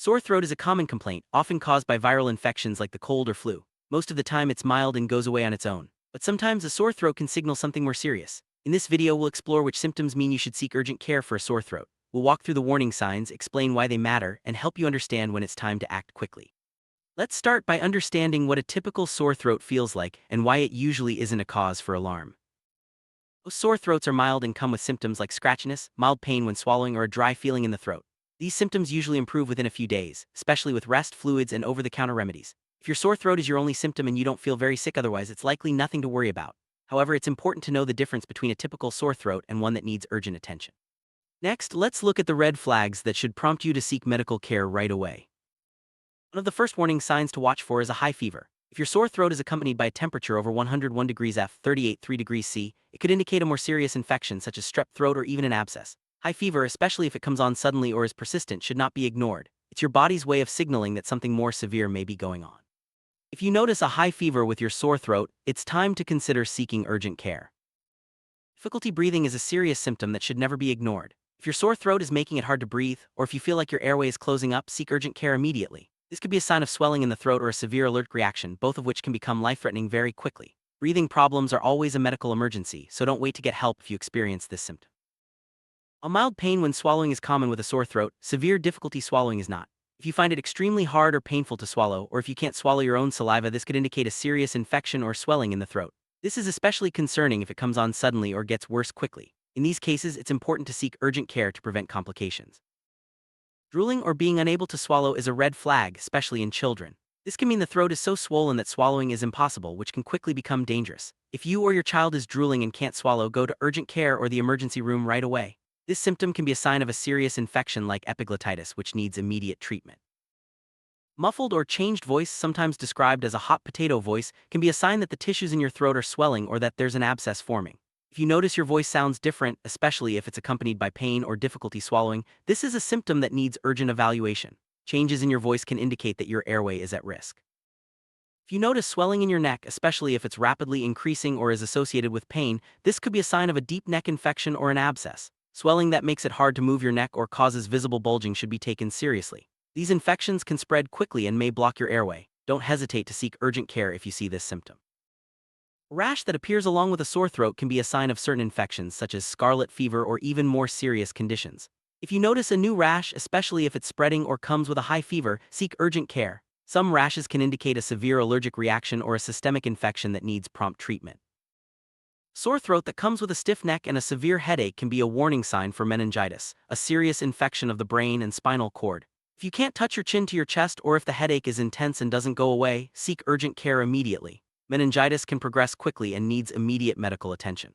Sore throat is a common complaint, often caused by viral infections like the cold or flu. Most of the time it's mild and goes away on its own. But sometimes a sore throat can signal something more serious. In this video we'll explore which symptoms mean you should seek urgent care for a sore throat. We'll walk through the warning signs, explain why they matter, and help you understand when it's time to act quickly. Let's start by understanding what a typical sore throat feels like and why it usually isn't a cause for alarm. Most sore throats are mild and come with symptoms like scratchiness, mild pain when swallowing, or a dry feeling in the throat. These symptoms usually improve within a few days, especially with rest, fluids, and over-the-counter remedies. If your sore throat is your only symptom and you don't feel very sick otherwise, it's likely nothing to worry about. However, it's important to know the difference between a typical sore throat and one that needs urgent attention. Next, let's look at the red flags that should prompt you to seek medical care right away. One of the first warning signs to watch for is a high fever. If your sore throat is accompanied by a temperature over 101 degrees F, 38.3 degrees C, it could indicate a more serious infection such as strep throat or even an abscess. High fever, especially if it comes on suddenly or is persistent, should not be ignored. It's your body's way of signaling that something more severe may be going on. If you notice a high fever with your sore throat, it's time to consider seeking urgent care. Difficulty breathing is a serious symptom that should never be ignored. If your sore throat is making it hard to breathe, or if you feel like your airway is closing up, seek urgent care immediately. This could be a sign of swelling in the throat or a severe allergic reaction, both of which can become life-threatening very quickly. Breathing problems are always a medical emergency, so don't wait to get help if you experience this symptom. A mild pain when swallowing is common with a sore throat, severe difficulty swallowing is not. If you find it extremely hard or painful to swallow, or if you can't swallow your own saliva, this could indicate a serious infection or swelling in the throat. This is especially concerning if it comes on suddenly or gets worse quickly. In these cases, it's important to seek urgent care to prevent complications. Drooling or being unable to swallow is a red flag, especially in children. This can mean the throat is so swollen that swallowing is impossible, which can quickly become dangerous. If you or your child is drooling and can't swallow, go to urgent care or the emergency room right away. This symptom can be a sign of a serious infection like epiglottitis, which needs immediate treatment. Muffled or changed voice, sometimes described as a hot potato voice, can be a sign that the tissues in your throat are swelling or that there's an abscess forming. If you notice your voice sounds different, especially if it's accompanied by pain or difficulty swallowing, this is a symptom that needs urgent evaluation. Changes in your voice can indicate that your airway is at risk. If you notice swelling in your neck, especially if it's rapidly increasing or is associated with pain, this could be a sign of a deep neck infection or an abscess. Swelling that makes it hard to move your neck or causes visible bulging should be taken seriously. These infections can spread quickly and may block your airway. Don't hesitate to seek urgent care if you see this symptom. A rash that appears along with a sore throat can be a sign of certain infections such as scarlet fever or even more serious conditions. If you notice a new rash, especially if it's spreading or comes with a high fever, seek urgent care. Some rashes can indicate a severe allergic reaction or a systemic infection that needs prompt treatment. Sore throat that comes with a stiff neck and a severe headache can be a warning sign for meningitis, a serious infection of the brain and spinal cord. If you can't touch your chin to your chest or if the headache is intense and doesn't go away, seek urgent care immediately. Meningitis can progress quickly and needs immediate medical attention.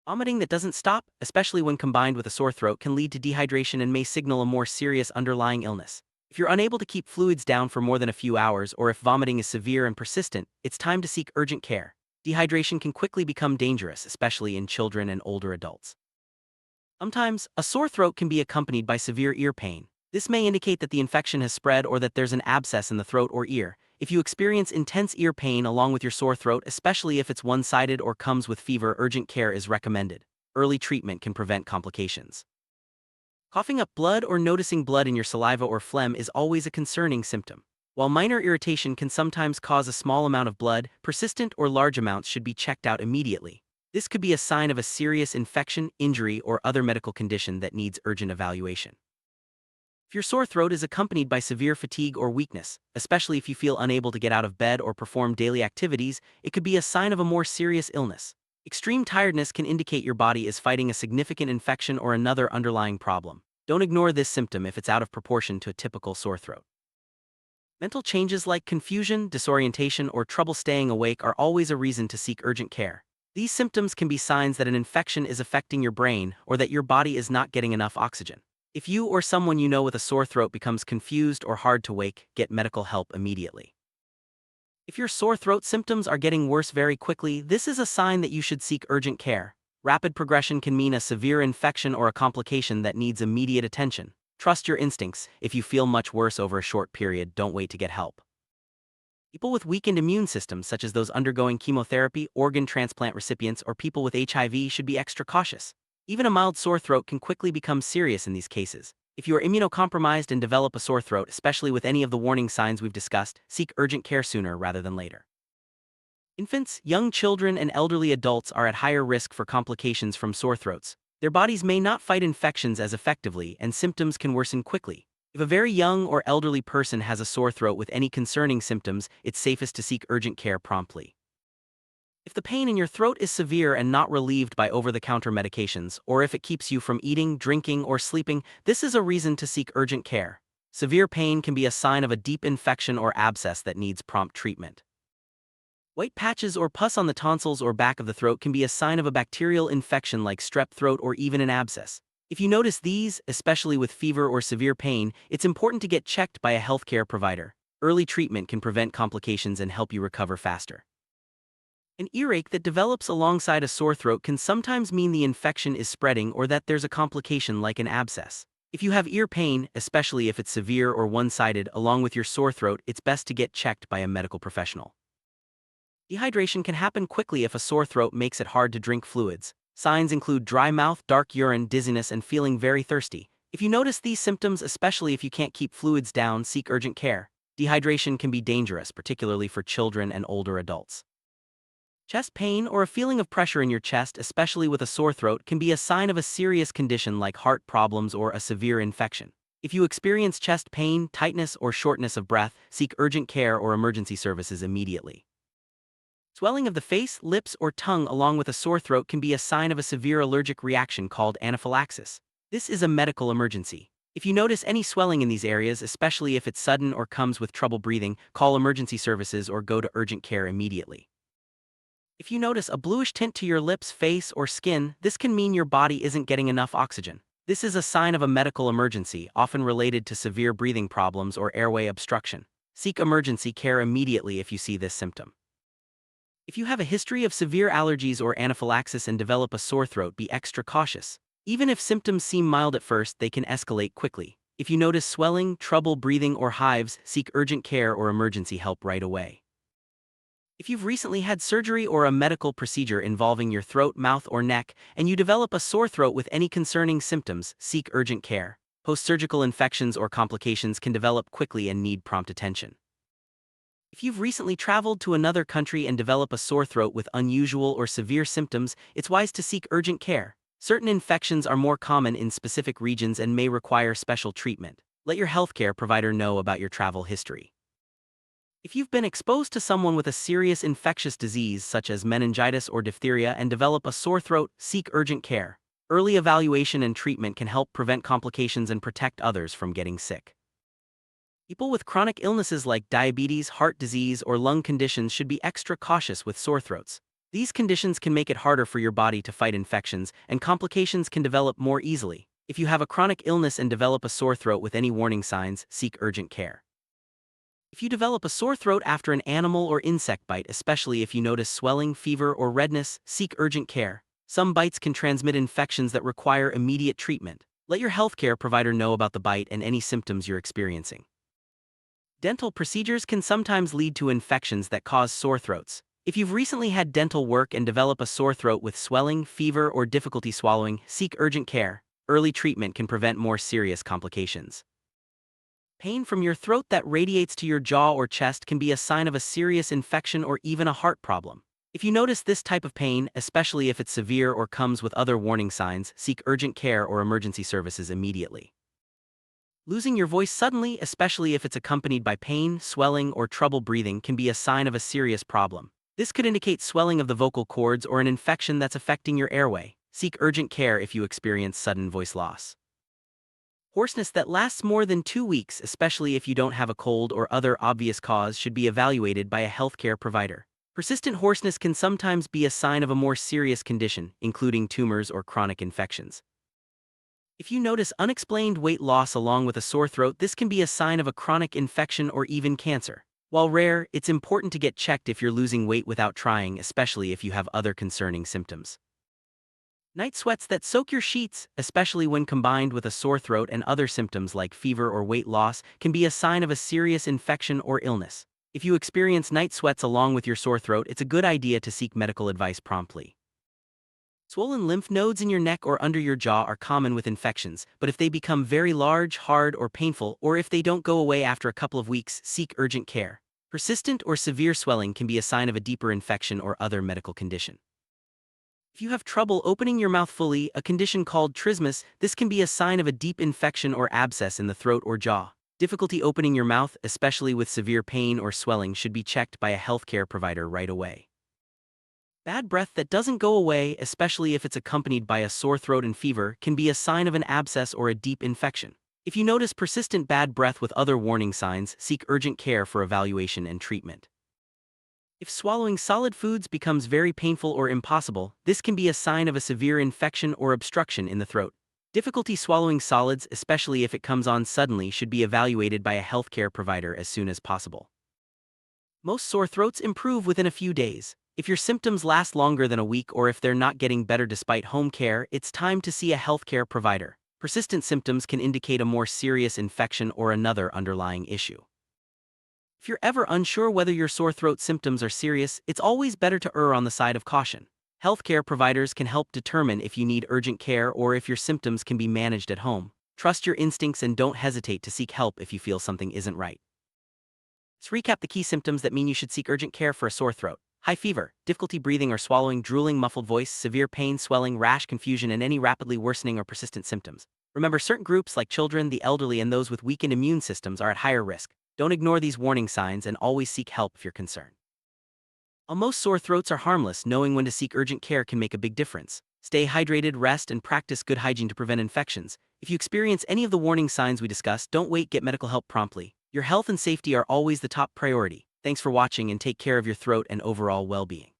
Vomiting that doesn't stop, especially when combined with a sore throat, can lead to dehydration and may signal a more serious underlying illness. If you're unable to keep fluids down for more than a few hours or if vomiting is severe and persistent, it's time to seek urgent care. Dehydration can quickly become dangerous, especially in children and older adults. Sometimes, a sore throat can be accompanied by severe ear pain. This may indicate that the infection has spread or that there's an abscess in the throat or ear. If you experience intense ear pain along with your sore throat, especially if it's one-sided or comes with fever, urgent care is recommended. Early treatment can prevent complications. Coughing up blood or noticing blood in your saliva or phlegm is always a concerning symptom. While minor irritation can sometimes cause a small amount of blood, persistent or large amounts should be checked out immediately. This could be a sign of a serious infection, injury, or other medical condition that needs urgent evaluation. If your sore throat is accompanied by severe fatigue or weakness, especially if you feel unable to get out of bed or perform daily activities, it could be a sign of a more serious illness. Extreme tiredness can indicate your body is fighting a significant infection or another underlying problem. Don't ignore this symptom if it's out of proportion to a typical sore throat. Mental changes like confusion, disorientation, or trouble staying awake are always a reason to seek urgent care. These symptoms can be signs that an infection is affecting your brain or that your body is not getting enough oxygen. If you or someone you know with a sore throat becomes confused or hard to wake, get medical help immediately. If your sore throat symptoms are getting worse very quickly, this is a sign that you should seek urgent care. Rapid progression can mean a severe infection or a complication that needs immediate attention. Trust your instincts. If you feel much worse over a short period, don't wait to get help. People with weakened immune systems, such as those undergoing chemotherapy, organ transplant recipients, or people with HIV, should be extra cautious. Even a mild sore throat can quickly become serious in these cases. If you are immunocompromised and develop a sore throat, especially with any of the warning signs we've discussed, seek urgent care sooner rather than later. Infants, young children, and elderly adults are at higher risk for complications from sore throats. Their bodies may not fight infections as effectively, and symptoms can worsen quickly. If a very young or elderly person has a sore throat with any concerning symptoms, it's safest to seek urgent care promptly. If the pain in your throat is severe and not relieved by over-the-counter medications, or if it keeps you from eating, drinking, or sleeping, this is a reason to seek urgent care. Severe pain can be a sign of a deep infection or abscess that needs prompt treatment. White patches or pus on the tonsils or back of the throat can be a sign of a bacterial infection like strep throat or even an abscess. If you notice these, especially with fever or severe pain, it's important to get checked by a healthcare provider. Early treatment can prevent complications and help you recover faster. An earache that develops alongside a sore throat can sometimes mean the infection is spreading or that there's a complication like an abscess. If you have ear pain, especially if it's severe or one-sided, along with your sore throat, it's best to get checked by a medical professional. Dehydration can happen quickly if a sore throat makes it hard to drink fluids. Signs include dry mouth, dark urine, dizziness, and feeling very thirsty. If you notice these symptoms, especially if you can't keep fluids down, seek urgent care. Dehydration can be dangerous, particularly for children and older adults. Chest pain or a feeling of pressure in your chest, especially with a sore throat, can be a sign of a serious condition like heart problems or a severe infection. If you experience chest pain, tightness, or shortness of breath, seek urgent care or emergency services immediately. Swelling of the face, lips, or tongue along with a sore throat can be a sign of a severe allergic reaction called anaphylaxis. This is a medical emergency. If you notice any swelling in these areas, especially if it's sudden or comes with trouble breathing, call emergency services or go to urgent care immediately. If you notice a bluish tint to your lips, face, or skin, this can mean your body isn't getting enough oxygen. This is a sign of a medical emergency, often related to severe breathing problems or airway obstruction. Seek emergency care immediately if you see this symptom. If you have a history of severe allergies or anaphylaxis and develop a sore throat, be extra cautious. Even if symptoms seem mild at first, they can escalate quickly. If you notice swelling, trouble breathing, or hives, seek urgent care or emergency help right away. If you've recently had surgery or a medical procedure involving your throat, mouth, or neck, and you develop a sore throat with any concerning symptoms, seek urgent care. Post-surgical infections or complications can develop quickly and need prompt attention. If you've recently traveled to another country and develop a sore throat with unusual or severe symptoms, it's wise to seek urgent care. Certain infections are more common in specific regions and may require special treatment. Let your healthcare provider know about your travel history. If you've been exposed to someone with a serious infectious disease such as meningitis or diphtheria and develop a sore throat, seek urgent care. Early evaluation and treatment can help prevent complications and protect others from getting sick. People with chronic illnesses like diabetes, heart disease, or lung conditions should be extra cautious with sore throats. These conditions can make it harder for your body to fight infections, and complications can develop more easily. If you have a chronic illness and develop a sore throat with any warning signs, seek urgent care. If you develop a sore throat after an animal or insect bite, especially if you notice swelling, fever, or redness, seek urgent care. Some bites can transmit infections that require immediate treatment. Let your healthcare provider know about the bite and any symptoms you're experiencing. Dental procedures can sometimes lead to infections that cause sore throats. If you've recently had dental work and develop a sore throat with swelling, fever, or difficulty swallowing, seek urgent care. Early treatment can prevent more serious complications. Pain from your throat that radiates to your jaw or chest can be a sign of a serious infection or even a heart problem. If you notice this type of pain, especially if it's severe or comes with other warning signs, seek urgent care or emergency services immediately. Losing your voice suddenly, especially if it's accompanied by pain, swelling, or trouble breathing, can be a sign of a serious problem. This could indicate swelling of the vocal cords or an infection that's affecting your airway. Seek urgent care if you experience sudden voice loss. Hoarseness that lasts more than 2 weeks, especially if you don't have a cold or other obvious cause, should be evaluated by a healthcare provider. Persistent hoarseness can sometimes be a sign of a more serious condition, including tumors or chronic infections. If you notice unexplained weight loss along with a sore throat, this can be a sign of a chronic infection or even cancer. While rare, it's important to get checked if you're losing weight without trying, especially if you have other concerning symptoms. Night sweats that soak your sheets, especially when combined with a sore throat and other symptoms like fever or weight loss, can be a sign of a serious infection or illness. If you experience night sweats along with your sore throat, it's a good idea to seek medical advice promptly. Swollen lymph nodes in your neck or under your jaw are common with infections, but if they become very large, hard, or painful, or if they don't go away after a couple of weeks, seek urgent care. Persistent or severe swelling can be a sign of a deeper infection or other medical condition. If you have trouble opening your mouth fully, a condition called trismus, this can be a sign of a deep infection or abscess in the throat or jaw. Difficulty opening your mouth, especially with severe pain or swelling, should be checked by a healthcare provider right away. Bad breath that doesn't go away, especially if it's accompanied by a sore throat and fever, can be a sign of an abscess or a deep infection. If you notice persistent bad breath with other warning signs, seek urgent care for evaluation and treatment. If swallowing solid foods becomes very painful or impossible, this can be a sign of a severe infection or obstruction in the throat. Difficulty swallowing solids, especially if it comes on suddenly, should be evaluated by a healthcare provider as soon as possible. Most sore throats improve within a few days. If your symptoms last longer than a week or if they're not getting better despite home care, it's time to see a healthcare provider. Persistent symptoms can indicate a more serious infection or another underlying issue. If you're ever unsure whether your sore throat symptoms are serious, it's always better to err on the side of caution. Healthcare providers can help determine if you need urgent care or if your symptoms can be managed at home. Trust your instincts and don't hesitate to seek help if you feel something isn't right. Let's recap the key symptoms that mean you should seek urgent care for a sore throat. High fever, difficulty breathing or swallowing, drooling, muffled voice, severe pain, swelling, rash, confusion, and any rapidly worsening or persistent symptoms. Remember, certain groups like children, the elderly, and those with weakened immune systems are at higher risk. Don't ignore these warning signs and always seek help if you're concerned. While most sore throats are harmless, knowing when to seek urgent care can make a big difference. Stay hydrated, rest, and practice good hygiene to prevent infections. If you experience any of the warning signs we discussed, don't wait, get medical help promptly. Your health and safety are always the top priority. Thanks for watching and take care of your throat and overall well-being.